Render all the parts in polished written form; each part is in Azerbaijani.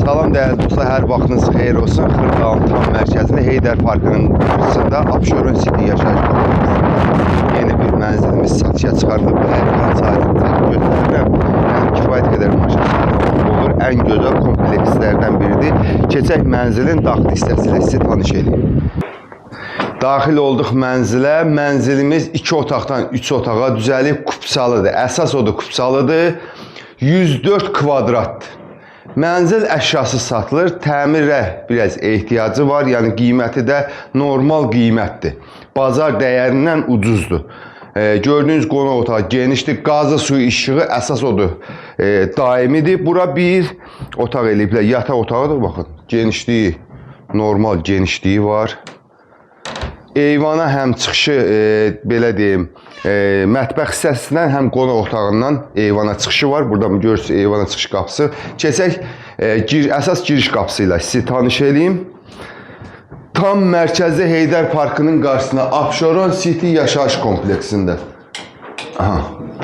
Salam dəyərli dostlar, hər vaxtınız xeyir olsun. Xırdalan tam mərkəzində Heydər Parkının qarşısında Abşeron City yaşayış kompleksində yeni bir mənzilimiz satışa çıxarılıb. Həyəcan sayəsində göstərirəm. Yəni kifayət qədər maşın olur. Ən gözəl komplekslərdən biridir. Keçək mənzilin daxil hissəsi ilə sizi tanış edeyim. Daxil olduq mənzilə. Mənzilimiz 2 otaqdan 3 otağa düzəlib kupsalıdır. Əsas odur kupsalıdır. 104 kvadratdır. Mənzil əşyası satılır, təmirə biraz ehtiyacı var, yəni qiyməti də normal qiymətdir. Bazar dəyərindən ucuzdur. Gördüyünüz qonaq otağı genişdir, qazı, suyu, işığı əsas odur, daimidir. Bura bir otaq eləyiblər, yataq otağıdır, baxın, genişliyi, normal genişliyi var. Eyvana həm çıxışı, belə deyim, mətbəx hissəsindən, həm qonaq otağından eyvana çıxışı var. Burada görürsünüz eyvana çıxış qapısı. Keçək, əsas giriş qapısı ilə sizi tanış edeyim. Tam mərkəzdə Heydər Parkının qarşısında Abşeron City yaşayış kompleksində.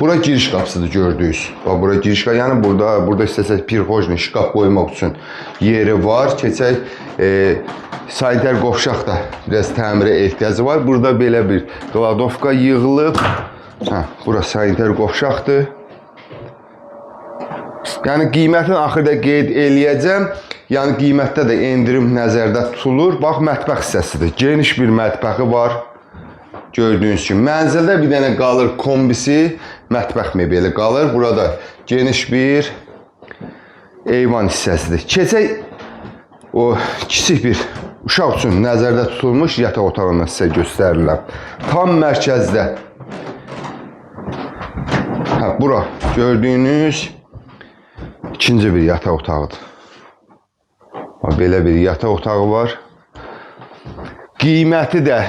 Bura giriş qapısıdır gördüyünüz. Bura giriş qapısı, yəni burada istəsək pirxojni, şkaf qoymaq üçün yeri var. Keçək, sanitar qovşaq da biraz təmirə ehtiyacı var. Burada belə bir qladovka yığılıb. Bura sanitar qovşaqdır. Yəni qiymətin axırda qeyd eləyəcəm. Yəni qiymətdə də endirim nəzərdə tutulur. Bax, mətbəx hissəsidir. Geniş bir mətbəxi var. Gördüyünüz kimi. Mənzildə bir dənə qalır kombisi, mətbəx mebeli qalır. Burada geniş bir eyvan hissəsidir. Keçək, o kiçik bir uşaq üçün nəzərdə tutulmuş yataq otağını sizə göstərirəm. Tam mərkəzdə. Bura gördüyünüz ikinci bir yataq otağıdır. Belə bir yataq otağı var. Qiyməti də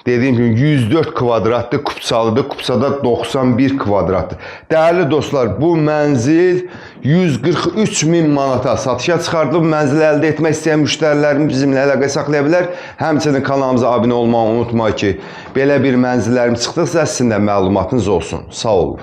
dediyim kimi 104 kvadratdır, kupsalıdır. Kupsada 91 kvadratdır. Dəyərli dostlar, bu mənzil 143 min manata satışa çıxardılıb. Mənzili əldə etmək istəyən müştərilərimiz bizimlə əlaqə saxlaya bilər. Həmçinin kanalımıza abunə olmağı unutmayın ki, belə bir mənzillərimiz çıxdıqsa sizin də məlumatınız olsun. Sağ olun.